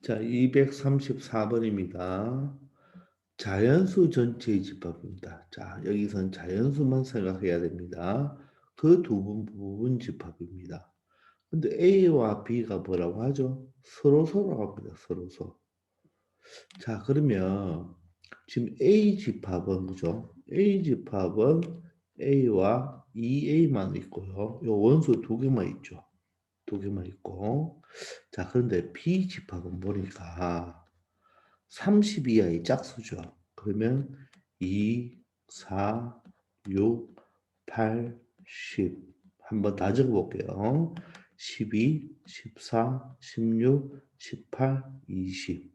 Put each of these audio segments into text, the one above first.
자, 234번입니다. 자연수 전체의 집합입니다. 자, 여기선 자연수만 생각해야 됩니다. 그 부분 집합입니다. 근데 A와 B가 뭐라고 하죠? 서로 합니다. 서로. 자, 그러면 지금 A 집합은 그죠? A 집합은 A와 2A만 있고요. 요 원수 두 개만 있죠. 두 개만 있고. 자, 그런데 B 집합은 보니까 30 이하의 짝수죠. 그러면 2, 4, 6, 8, 10. 한번 다 적어볼게요. 12, 14, 16, 18, 20.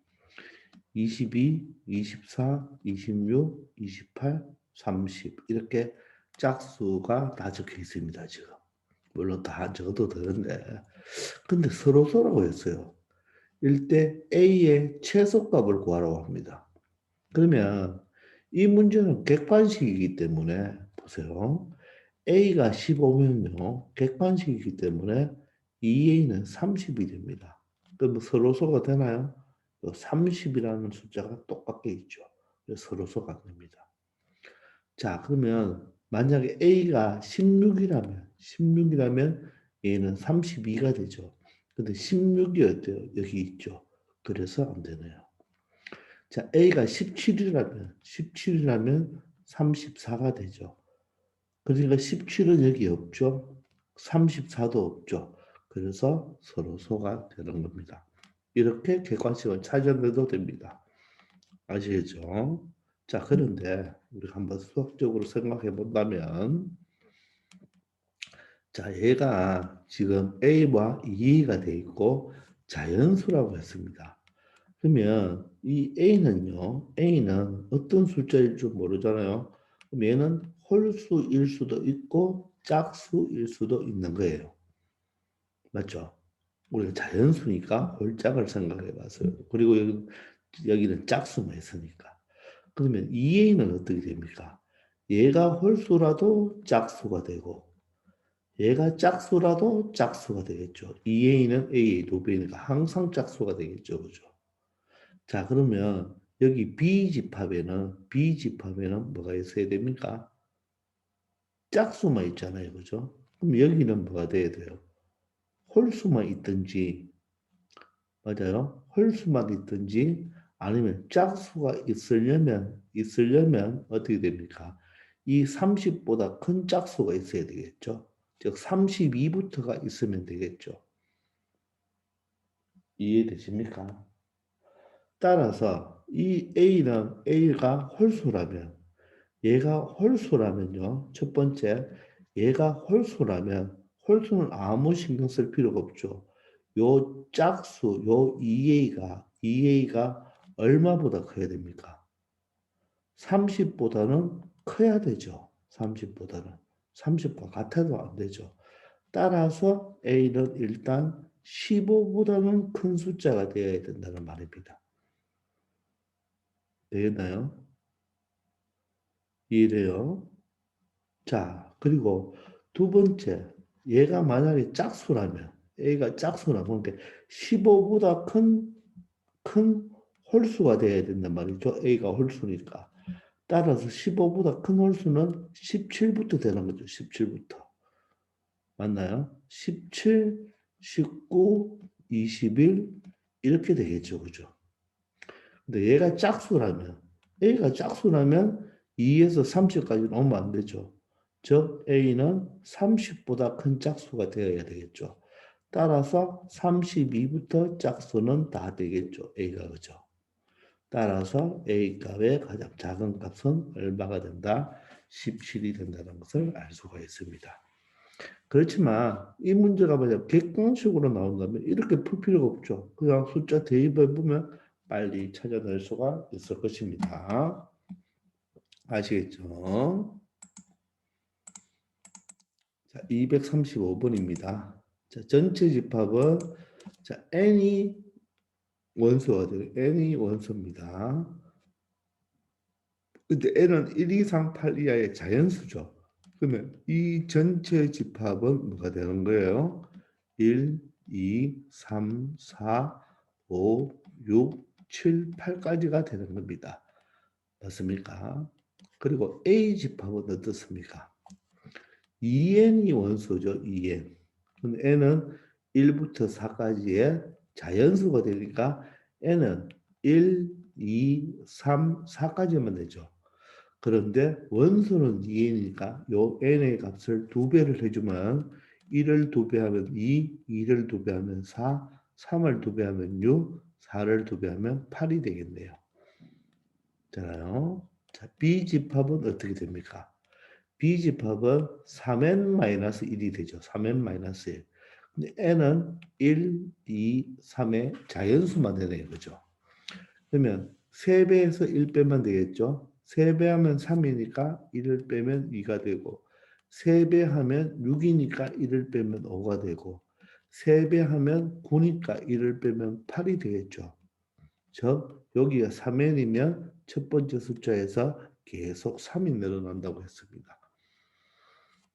22, 24, 26, 28, 30. 이렇게 짝수가 다 적혀 있습니다, 지금. 물론 다 적어도 되는데. 근데 서로라고 했어요. 일대 A의 최소값을 구하라고 합니다. 그러면 이 문제는 객관식이기 때문에 보세요. A가 15면요. 객관식이기 때문에 2A는 30이 됩니다. 그럼 서로소가 되나요? 30이라는 숫자가 똑같게 있죠. 서로소가 됩니다. 자, 그러면 만약에 A가 16이라면 얘는 32가 되죠. 근데 16이 어때요? 여기 있죠. 그래서 안 되네요. 자, A가 17이라면 34가 되죠. 그러니까 17은 여기 없죠. 34도 없죠. 그래서 서로소가 되는 겁니다. 이렇게 객관식을 찾아내도 됩니다. 아시겠죠? 자, 그런데 우리가 한번 수학적으로 생각해 본다면 자, 얘가 지금 A와 2가 돼 있고 자연수라고 했습니다. 그러면 이 A는 어떤 숫자일 줄 모르잖아요. 그럼 얘는 홀수일 수도 있고 짝수일 수도 있는 거예요. 맞죠? 우리가 자연수니까 홀짝을 생각해 봤어요. 그리고 여기는 짝수만 있으니까. 그러면 2A는 어떻게 됩니까? 얘가 홀수라도 짝수가 되고 얘가 짝수라도 짝수가 되겠죠. 2A는 A의 두 배니까 항상 짝수가 되겠죠. 그죠? 자, 그러면 여기 B집합에는 뭐가 있어야 됩니까? 짝수만 있잖아요. 그죠? 그럼 여기는 뭐가 돼야 돼요? 홀수만 있든지, 맞아요? 홀수만 있든지, 아니면 짝수가 있으려면 어떻게 됩니까? 이 30보다 큰 짝수가 있어야 되겠죠? 즉, 32부터가 있으면 되겠죠? 이해되십니까? 따라서 이 A가 홀수라면요. 첫 번째, 얘가 홀수라면 홀수는 아무 신경 쓸 필요가 없죠. 요 짝수, 요 EA가 얼마보다 커야 됩니까? 30보다는 커야 되죠. 30보다는. 30과 같아도 안 되죠. 따라서 A는 일단 15보다는 큰 숫자가 되어야 된다는 말입니다. 되겠나요? 이해돼요? 자, 그리고 두 번째, 얘가 만약에 짝수라면, A가 짝수라면, 그러니까 15보다 큰 홀수가 돼야 된단 말이죠. A가 홀수니까. 따라서 15보다 큰 홀수는 17부터 되는 거죠. 17부터. 맞나요? 17, 19, 21 이렇게 되겠죠. 그죠? 근데 A가 짝수라면 2에서 30까지는 오면 안 되죠. 즉 A는 30보다 큰 짝수가 되어야 되겠죠. 따라서 32부터 짝수는 다 되겠죠. A가 그죠. 따라서 A 값의 가장 작은 값은 얼마가 된다? 17이 된다는 것을 알 수가 있습니다. 그렇지만 이 문제가 만약 객관식으로 나온다면 이렇게 풀 필요가 없죠. 그냥 숫자 대입해 보면 빨리 찾아낼 수가 있을 것입니다. 아시겠죠? 자, 235번입니다. 자, 전체 집합은 자, n이 원수가 돼요. n이 원수입니다. 근데 n은 1 이상 8 이하의 자연수죠. 그러면 이 전체 집합은 뭐가 되는 거예요? 1, 2, 3, 4, 5, 6, 7, 8까지가 되는 겁니다. 맞습니까? 그리고 A 집합은 어떻습니까? 2n이 원소죠. 2n. n은 1부터 4까지의 자연수가 되니까 n은 1, 2, 3, 4까지만 되죠. 그런데 원소는 2n이니까 요 n의 값을 2배를 해주면 1을 2배하면 2, 2를 2배하면 4, 3을 2배하면 6, 4를 2배하면 8이 되겠네요. 잖아요. 자, B집합은 어떻게 됩니까? B집합은 3n-1이 되죠. 3n-1. 근데 n은 1, 2, 3의 자연수만 되는 거죠. 그러면 3배에서 1 빼면 되겠죠. 3배 하면 3이니까 1을 빼면 2가 되고 3배 하면 6이니까 1을 빼면 5가 되고 3배 하면 9니까 1을 빼면 8이 되겠죠. 즉 여기가 3n이면 첫 번째 숫자에서 계속 3이 늘어난다고 했습니다.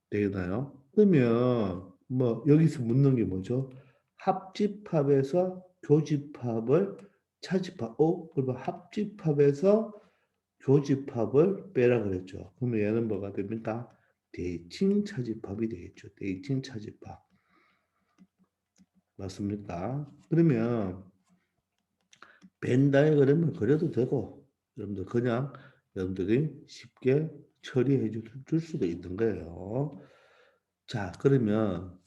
되나요? 그러면 뭐 여기서 묻는 게 뭐죠? 합집합에서 교집합을 차집합. 그러면 합집합에서 교집합을 빼라 그랬죠. 그러면 얘는 뭐가 됩니까? 대칭 차집합이 되겠죠. 대칭 차집합. 맞습니까? 그러면 벤 다이어그램을 그려도 되고 여러분들 그냥 여러분들이 쉽게 처리해 줄 수도 있는 거예요. 자, 그러면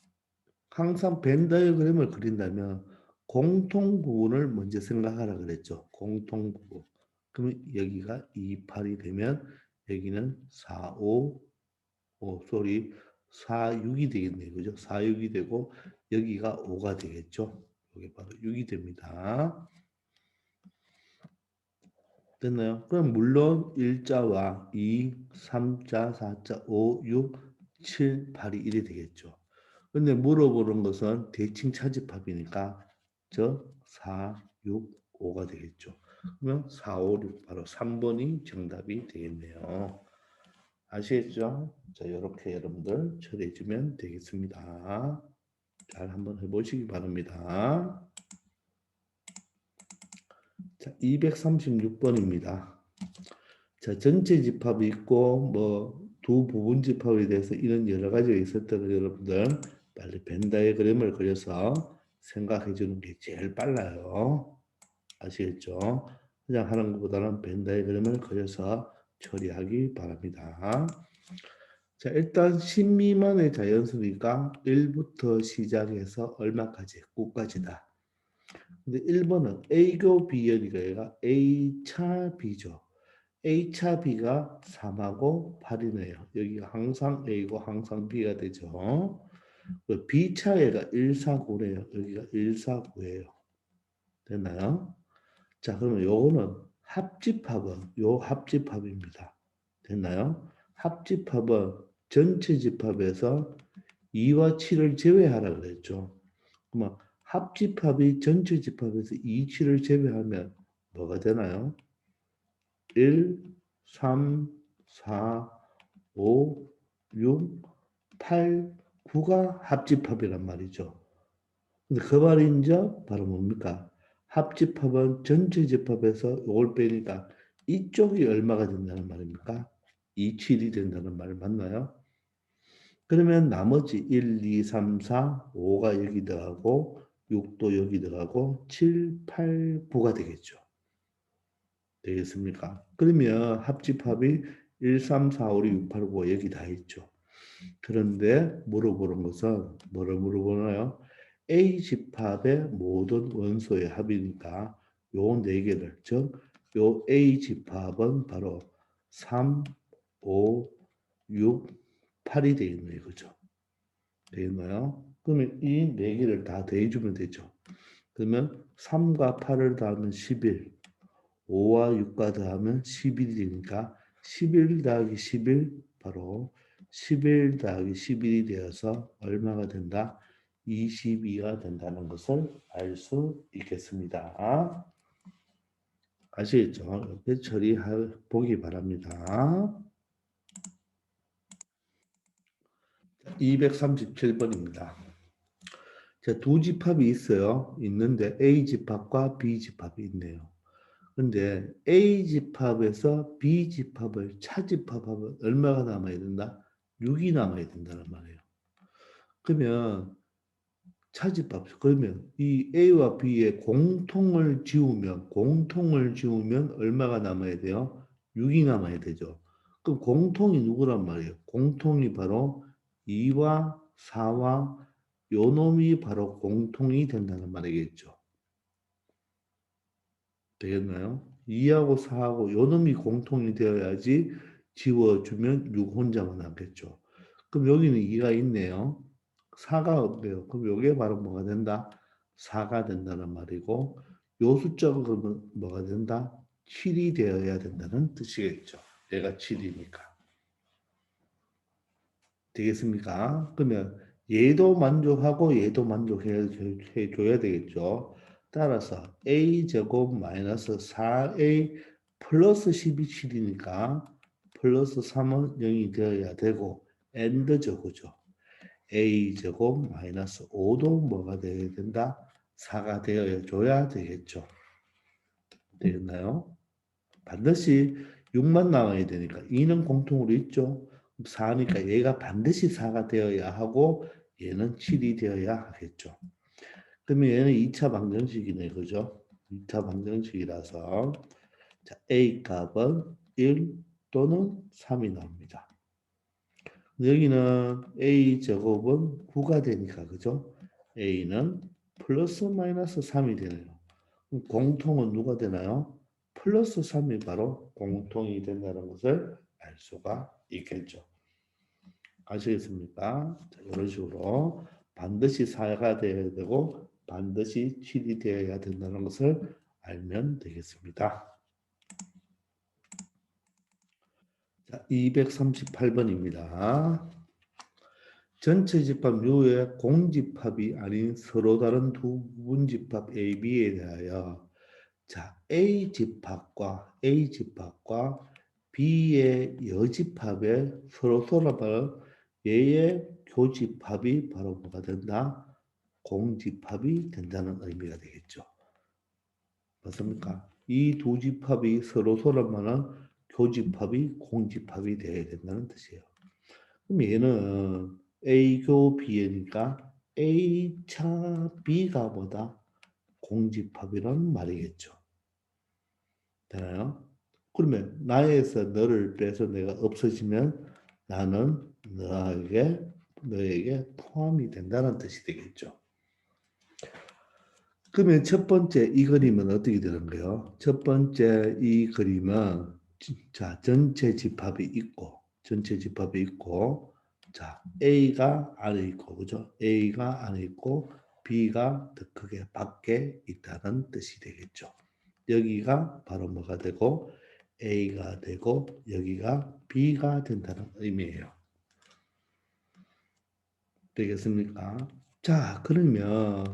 항상 벤 다이어그램을 그린다면 공통부분을 먼저 생각하라 그랬죠. 공통부분. 그러면 여기가 2, 8이 되면 여기는 4, 5, 4, 6이 되겠네요. 그죠? 4, 6이 되고 여기가 5가 되겠죠. 이게 바로 6이 됩니다. 됐나요? 그럼 물론 1자와 2, 3자, 4자, 5, 6, 7, 8이 1이 되겠죠. 근데 물어보는 것은 대칭 차집합이니까 저 4, 6, 5가 되겠죠. 그러면 4, 5, 6 바로 3번이 정답이 되겠네요. 아시겠죠? 자, 이렇게 여러분들 처리해 주면 되겠습니다. 잘 한번 해보시기 바랍니다. 자, 236번입니다. 자, 전체 집합이 있고 뭐 두 부분 집합에 대해서 이런 여러 가지가 있었다는 여러분들 빨리 벤 다이어그램을 그려서 생각해 주는 게 제일 빨라요. 아시겠죠? 그냥 하는 것보다는 벤 다이어그램을 그려서 처리하기 바랍니다. 자, 일단 10 미만의 자연수니까 1부터 시작해서 얼마까지? 9까지다. 근데 1번은 A교 B열이가 얘가 A차 B죠. A차 B가 3하고 8이네요. 여기가 항상 A고 항상 B가 되죠. B차 얘가 1, 4, 9네요. 여기가 1, 4, 9예요. 됐나요? 자, 그러면 요거는 합집합은 요 합집합입니다. 됐나요? 합집합은 전체 집합에서 2와 7을 제외하라 그랬죠. 그러면 합집합이 전체 집합에서 2, 7을 제외하면 뭐가 되나요? 1, 3, 4, 5, 6, 8, 9가 합집합이란 말이죠. 근데 그 말인저 바로 뭡니까? 합집합은 전체 집합에서 이걸 빼니까 이쪽이 얼마가 된다는 말입니까? 2, 7이 된다는 말 맞나요? 그러면 나머지 1, 2, 3, 4, 5가 여기 들어가고 6도 여기 들어가고 7, 8, 9가 되겠죠. 되겠습니까? 그러면 합집합이 1, 3, 4, 5, 6, 6, 8, 9 여기 다 있죠. 그런데 물어보는 것은 뭐를 물어보나요? A 집합의 모든 원소의 합이니까 요 네 개를 즉 요 A 집합은 바로 3, 5, 6, 8이 되겠네요. 그죠? 되겠나요? 그러면 이 네 개를 다 더해주면 되죠. 그러면 3과 8을 더하면 11, 5와 6과 더하면 11이 되니까 11 더하기 11 바로 11 더하기 11이 되어서 얼마가 된다? 22가 된다는 것을 알 수 있겠습니다. 아시겠죠? 이렇게 처리해 보기 바랍니다. 237번입니다. 자, 두 집합이 있어요. 있는데 A 집합과 B 집합이 있네요. 근데 A 집합에서 B 집합을 차집합하면 얼마가 남아야 된다? 6이 남아야 된다는 말이에요. 그러면 차집합. 그러면 이 A와 B의 공통을 지우면 얼마가 남아야 돼요? 6이 남아야 되죠. 그럼 공통이 누구란 말이에요? 공통이 바로 2와 4와 요 놈이 바로 공통이 된다는 말이겠죠. 되겠나요? 2하고 4하고 요 놈이 공통이 되어야지 지워주면 6 혼자만 남겠죠. 그럼 여기는 2가 있네요. 4가 없네요. 그럼 요게 바로 뭐가 된다? 4가 된다는 말이고 요 숫자가 그러면 뭐가 된다? 7이 되어야 된다는 뜻이겠죠. 얘가 7이니까. 되겠습니까? 그러면 얘도 만족하고 얘도 만족해 줘야 되겠죠. 따라서 a제곱 마이너스 4a 플러스 12 7이니까 플러스 3은 0이 되어야 되고 and죠, 그죠? a제곱 마이너스 5도 뭐가 되어야 된다? 4가 되어 줘야 되겠죠. 되겠나요? 반드시 6만 나와야 되니까 2는 공통으로 있죠. 4니까 얘가 반드시 4가 되어야 하고 얘는 7이 되어야 하겠죠. 그러면 얘는 2차 방정식이네. 그죠? 2차 방정식이라서 자, A 값은 1 또는 3이 나옵니다. 여기는 A 제곱은 9가 되니까 그죠? A는 플러스 마이너스 3이 되네요. 그럼 공통은 누가 되나요? 플러스 3이 바로 공통이 된다는 것을 알 수가 있겠죠. 아시겠습니까? 자, 이런 식으로 반드시 4가 되어야 되고 반드시 7이 되어야 된다는 것을 알면 되겠습니다. 자, 238번입니다. 전체 집합 U의 공집합이 아닌 서로 다른 두 부분집합 A, B에 대하여 자, A 집합과 B의 여집합의 서로서로 얘의 교집합이 바로 뭐가 된다? 공집합이 된다는 의미가 되겠죠. 맞습니까? 이 두 집합이 서로서로만은 교집합이 공집합이 되어야 된다는 뜻이에요. 그럼 얘는 A교 B니까 A차 B가 뭐다? 공집합이라는 말이겠죠. 되나요? 그러면 나에서 너를 빼서 내가 없어지면 나는 너에게 포함이 된다는 뜻이 되겠죠. 그러면 첫 번째 이 그림은 어떻게 되는 거예요? 첫 번째 이 그림은 자 전체 집합이 있고 자 A가 안에 있고 그죠? A가 안에 있고 B가 더 크게 밖에 있다는 뜻이 되겠죠. 여기가 바로 뭐가 되고 A가 되고 여기가 B가 된다는 의미예요. 되겠습니까? 자, 그러면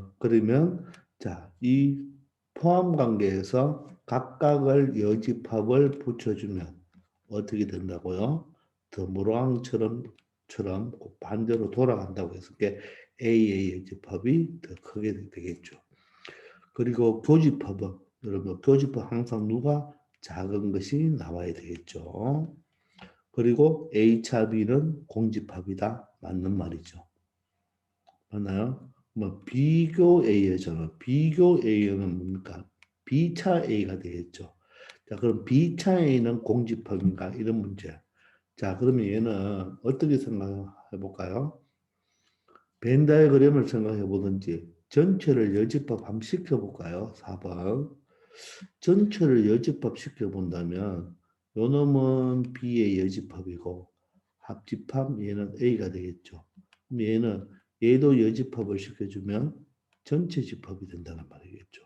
자, 이 포함 관계에서 각각을 여집합을 붙여주면 어떻게 된다고요? 더모랑처럼 반대로 돌아간다고 해서 A의 여집합이 더 크게 되겠죠. 그리고 교집합은 여러분 교집합 항상 누가 작은 것이 나와야 되겠죠. 그리고 A차 B는 공집합이다. 맞는 말이죠. 맞나요? 뭐 비교 A잖아. 비교 A는 뭡니까? B차 A가 되겠죠. 자, 그럼 B차 A는 공집합인가? 이런 문제. 자, 그러면 얘는 어떻게 생각해 볼까요? 벤 다이어그램을 생각해 보든지 전체를 여집합 한번 시켜 볼까요? 4번. 전체를 여집합 시켜 본다면 요 놈은 B의 여집합이고 합집합 얘는 A가 되겠죠. 그럼 얘도 여집합을 시켜주면 전체 집합이 된다는 말이겠죠.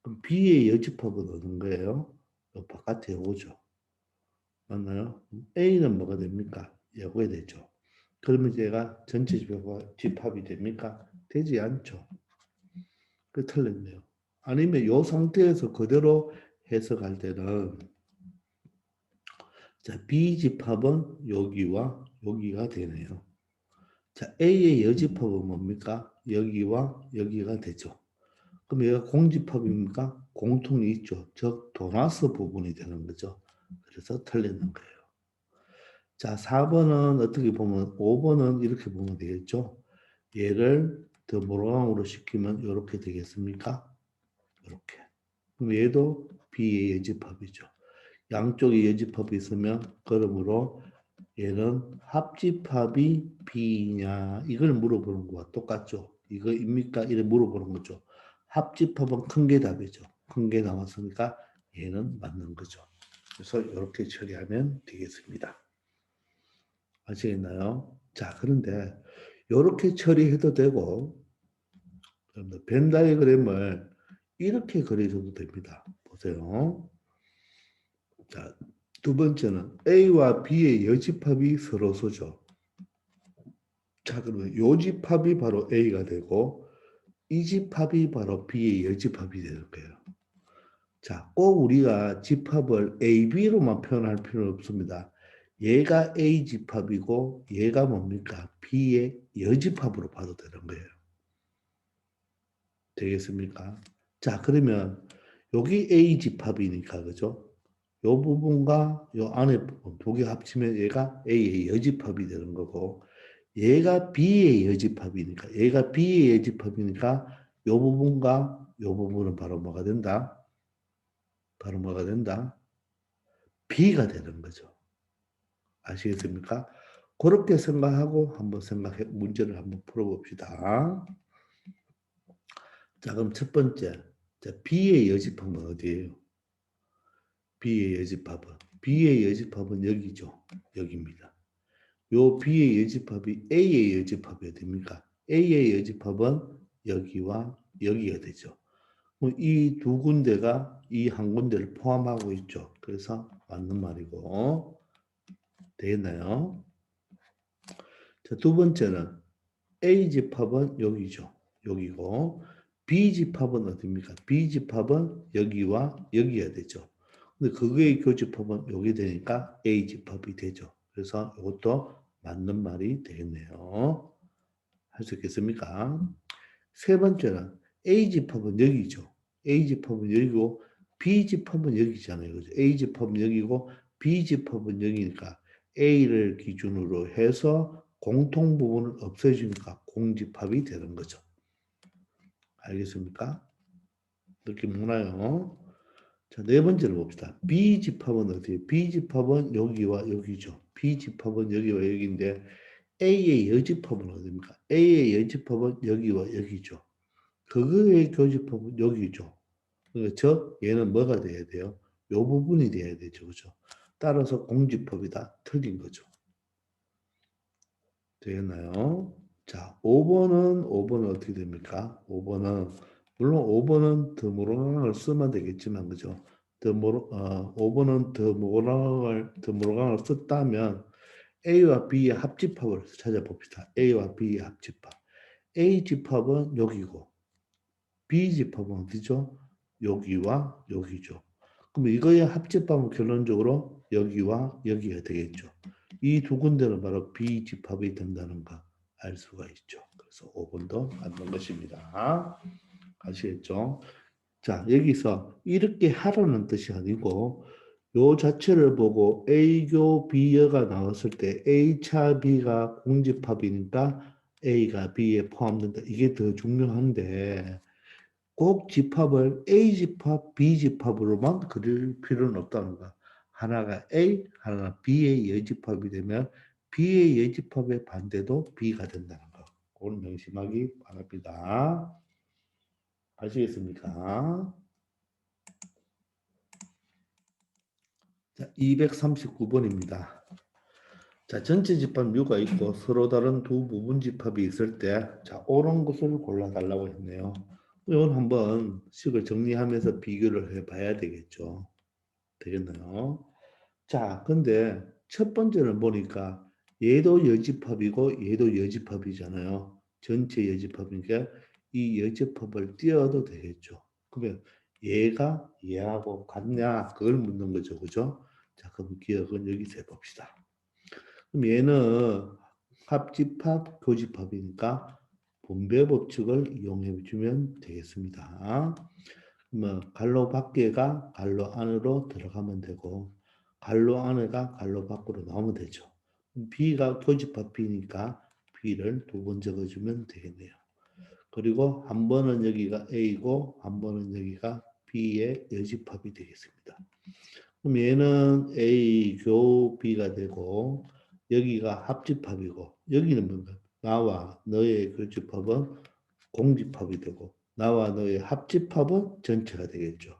그럼 B의 여집합은 어떤 거예요? 요 바깥에 오죠. 맞나요? A는 뭐가 됩니까? 요게 되죠. 그러면 얘가 전체 집합이 됩니까? 되지 않죠. 그 틀렸네요. 아니면 요 상태에서 그대로 해석할 때는 자, B 집합은 여기와 여기가 되네요. 자, A의 여집합은 뭡니까? 여기와 여기가 되죠. 그럼 얘가 공집합입니까? 공통이 있죠. 즉 도나스 부분이 되는 거죠. 그래서 틀리는 거예요. 자, 4번은 어떻게 보면 5번은 이렇게 보면 되겠죠. 얘를 더 모로강으로 시키면 이렇게 되겠습니까? 이렇게. 그럼 얘도 B의 여집합이죠. 양쪽에 여집합이 있으면 그러므로 얘는 합집합이 B냐 이걸 물어보는 거와 똑같죠. 이거입니까? 이래 물어보는 거죠. 합집합은 큰 게 답이죠. 큰 게 나왔으니까 얘는 맞는 거죠. 그래서 이렇게 처리하면 되겠습니다. 아시겠나요? 자, 그런데 이렇게 처리해도 되고 벤 다이어그램을 이렇게 그려줘도 됩니다. 보세요. 자, 두 번째는 A와 B의 여집합이 서로 서죠. 자, 그러면 요 집합이 바로 A가 되고 이 집합이 바로 B의 여집합이 되는 거예요. 자, 꼭 우리가 집합을 A, B로만 표현할 필요는 없습니다. 얘가 A 집합이고 얘가 뭡니까? B의 여집합으로 봐도 되는 거예요. 되겠습니까? 자, 그러면 여기 A 집합이니까 그죠? 요 부분과 요 안에 부분 두 개 합치면 얘가 A의 여집합이 되는 거고 얘가 B의 여집합이니까 얘가 B의 여집합이니까 요 부분과 요 부분은 바로 뭐가 된다? 바로 뭐가 된다? B가 되는 거죠. 아시겠습니까? 그렇게 생각하고 한번 문제를 한번 풀어봅시다. 자, 그럼 첫 번째. 자, B의 여집합은 어디예요? B의 여집합은 여기죠. 여기입니다. 요 B의 여집합이 A의 여집합이 어딥니까? A의 여집합은 여기와 여기가 되죠. 이 두 군데가 이 한 군데를 포함하고 있죠. 그래서 맞는 말이고 되겠나요? 자, 두 번째는 A 집합은 여기죠. 여기고 B 집합은 어딥니까? B 집합은 여기와 여기가 되죠. 근데 그거의 교집합은 여기 되니까 A 집합이 되죠. 그래서 이것도 맞는 말이 되겠네요. 할 수 있겠습니까? 세 번째는 A 집합은 여기죠. A 집합은 여기고 B 집합은 여기잖아요. 그죠? A 집합은 여기고 B 집합은 여기니까 A를 기준으로 해서 공통 부분을 없애주니까 공집합이 되는 거죠. 알겠습니까? 느낌 오나요? 자, 네 번째로 봅시다. B 집합은 어디예요? B 집합은 여기와 여기죠. B 집합은 여기와 여기인데 A의 여집합은 어디입니까? A의 여집합은 여기와 여기죠. 그거의 교집합은 여기죠. 그러니까 얘는 뭐가 돼야 돼요? 요 부분이 돼야 되죠. 그죠? 따라서 공집합이다. 틀린 거죠. 되겠나요? 자, 5번은 어떻게 됩니까? 5번은, 물론 5번은 더모로강을 쓰면 되겠지만, 그죠? 5번은 더모로강을 썼다면 A와 B의 합집합을 찾아봅시다. A와 B의 합집합. A 집합은 여기고, B 집합은 어디죠? 여기와 여기죠. 그럼 이거의 합집합은 결론적으로 여기와 여기가 되겠죠. 이 두 군데는 바로 B 집합이 된다는 거 알 수가 있죠. 그래서 5번도 맞는 것입니다. 아시겠죠? 자, 여기서 이렇게 하라는 뜻이 아니고 요 자체를 보고 A교 B여가 나왔을 때 A차 B가 공집합이니까 A가 B에 포함된다. 이게 더 중요한데 꼭 집합을 A 집합, B 집합으로만 그릴 필요는 없다는 거야. 하나가 A, 하나가 B의 여집합이 되면 B의 여집합의 반대도 B가 된다는 거. 그걸 명심하기 바랍니다. 아시겠습니까? 자, 239번입니다. 자, 전체 집합 묘가 있고 서로 다른 두 부분 집합이 있을 때, 자, 옳은 것을 골라달라고 했네요. 이건 한번 식을 정리하면서 비교를 해봐야 되겠죠. 되겠나요? 자, 근데 첫 번째를 보니까 얘도 여집합이고 얘도 여집합이잖아요. 전체 여집합이니까 이 여집합을 띄워도 되겠죠. 그러면 얘가 얘하고 같냐? 그걸 묻는 거죠. 그죠? 자, 그럼 기억은 여기서 해봅시다. 그럼 얘는 합집합, 교집합이니까 분배 법칙을 이용해 주면 되겠습니다. 갈로 밖에가 갈로 안으로 들어가면 되고 갈로 안에가 갈로 밖으로 나오면 되죠. B가 교집합 B니까 B를 두 번 적어주면 되겠네요. 그리고 한 번은 여기가 A고 한 번은 여기가 B의 여집합이 되겠습니다. 그럼 얘는 A 교 B가 되고 여기가 합집합이고 여기는 뭔가 나와 너의 교집합은 공집합이 되고 나와 너의 합집합은 전체가 되겠죠.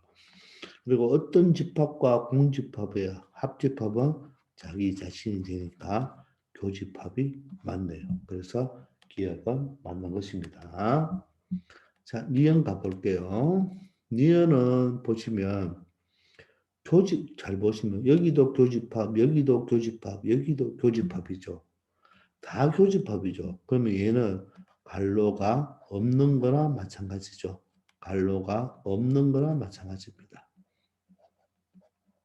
그리고 어떤 집합과 공집합의 합집합은 자기 자신이 되니까 교집합이 맞네요. 그래서 기억은 맞는 것입니다. 자, 니은 가볼게요. 니은은 보시면 교집 잘 보시면 여기도 교집합, 여기도 교집합, 여기도 교집합이죠. 다 교집합이죠. 그러면 얘는 갈로가 없는 거나 마찬가지죠. 갈로가 없는 거나 마찬가지입니다.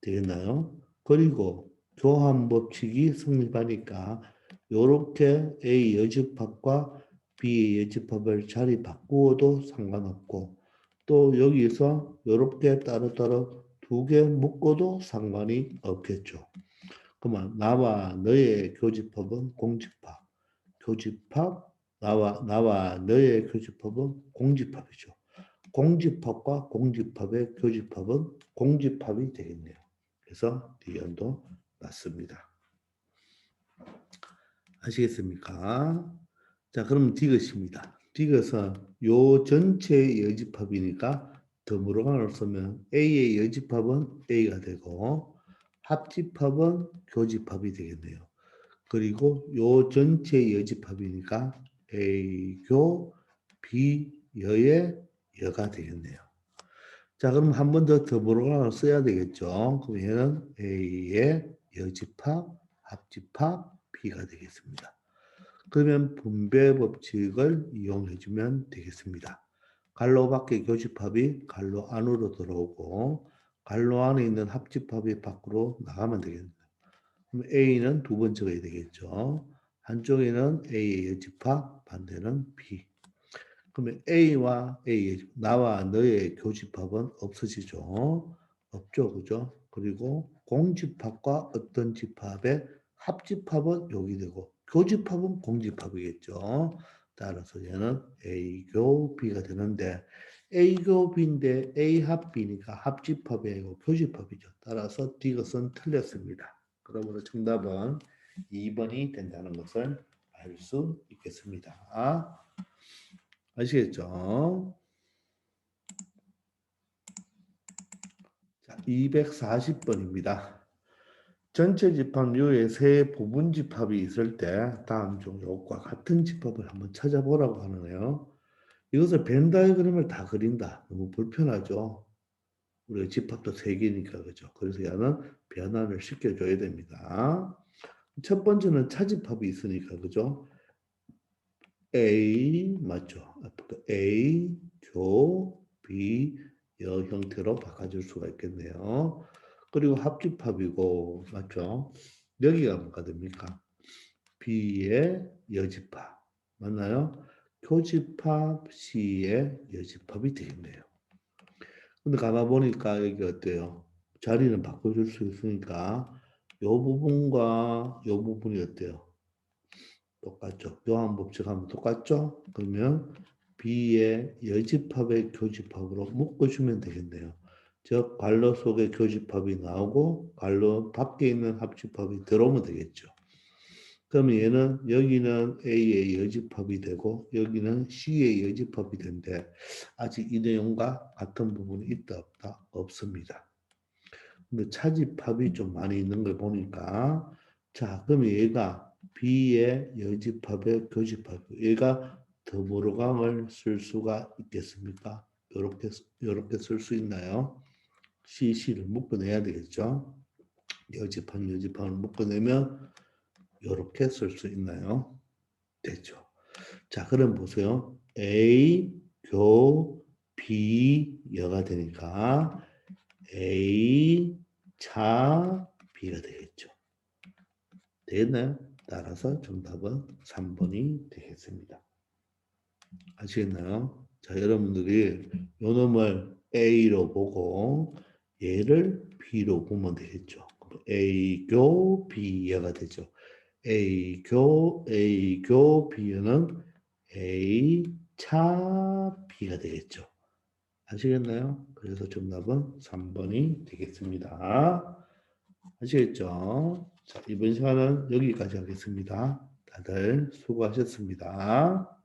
되겠나요? 그리고 교환 법칙이 성립하니까 이렇게 A 여집합과 B 여집합을 자리 바꾸어도 상관없고 또 여기서 이렇게 따로따로 두 개 묶어도 상관이 없겠죠. 그러면 나와 너의 교집합은 공집합, 교집합 나와 너의 교집합은 공집합이죠. 공집합과 공집합의 교집합은 공집합이 되겠네요. 그래서 D연도 맞습니다. 아시겠습니까? 자, 그럼 디귿입니다. 디귿은 요 전체의 여집합이니까 더불어간을 쓰면 A의 여집합은 A가 되고 합집합은 교집합이 되겠네요. 그리고 요 전체의 여집합이니까 A교 B여의 여가 되겠네요. 자, 그럼 한 번 더 더불어간을 써야 되겠죠. 그럼 얘는 A의 여집합, 합집합, B가 되겠습니다. 그러면 분배 법칙을 이용해 주면 되겠습니다. 갈로 밖의 교집합이 갈로 안으로 들어오고 갈로 안에 있는 합집합이 밖으로 나가면 되겠습니다. 그럼 A는 두 번 적어야 되겠죠. 한쪽에는 A의 여집합, 반대는 B. 그러면 A와 A의 나와 너의 교집합은 없어지죠. 없죠, 그죠? 그리고 공집합과 어떤 집합의 합집합은 여기 되고 교집합은 공집합이겠죠. 따라서 얘는 A교 B가 되는데 A교 B인데 A 합 B니까 합집합이 아니고 교집합이죠. 따라서 디귿은 틀렸습니다. 그러므로 정답은 2번이 된다는 것을 알 수 있겠습니다. 아시겠죠? 자, 240번입니다. 전체 집합 묘에 세 부분 집합이 있을 때 다음 중 요것과 같은 집합을 한번 찾아보라고 하네요. 이것을 벤 다이그램을 다 그린다. 너무 불편하죠. 우리가 집합도 세 개니까 그죠. 그래서 얘는 변환을 시켜줘야 됩니다. 첫 번째는 차집합이 있으니까 그죠. A 맞죠. A 교 B 여 형태로 바꿔줄 수가 있겠네요. 그리고 합집합이고 맞죠. 여기가 뭐가 됩니까? B의 여집합 맞나요? 교집합 C의 여집합이 되겠네요. 근데 가만 보니까 여기 어때요? 자리는 바꿔줄 수 있으니까 요 부분과 요 부분이 어때요? 똑같죠. 교환 법칙하면 똑같죠? 그러면 B의 여집합의 교집합으로 묶어주면 되겠네요. 즉 괄호 속에 교집합이 나오고 괄호 밖에 있는 합집합이 들어오면 되겠죠. 그러면 얘는 여기는 A의 여집합이 되고 여기는 C의 여집합이 되는데 아직 이 내용과 같은 부분이 있다 없다? 없습니다. 근데 차집합이 좀 많이 있는 걸 보니까 자 그러면 얘가 B의 여집합의 교집합 얘가 더불어강을 쓸 수가 있겠습니까? 이렇게 쓸 수 있나요? CC를 묶어내야 되겠죠. 여집합을 묶어내면 이렇게 쓸 수 있나요? 되죠. 자 그럼 보세요. A 교 B 여가 되니까 A 차 B가 되겠죠. 되겠나요? 따라서 정답은 3번이 되겠습니다. 아시겠나요? 자, 여러분들이 요 놈을 A로 보고 얘를 B로 보면 되겠죠. A교 B가 되죠. A교 B는 A 차 B가 되겠죠. 아시겠나요? 그래서 정답은 3번이 되겠습니다. 아시겠죠? 자, 이번 시간은 여기까지 하겠습니다. 다들 수고하셨습니다.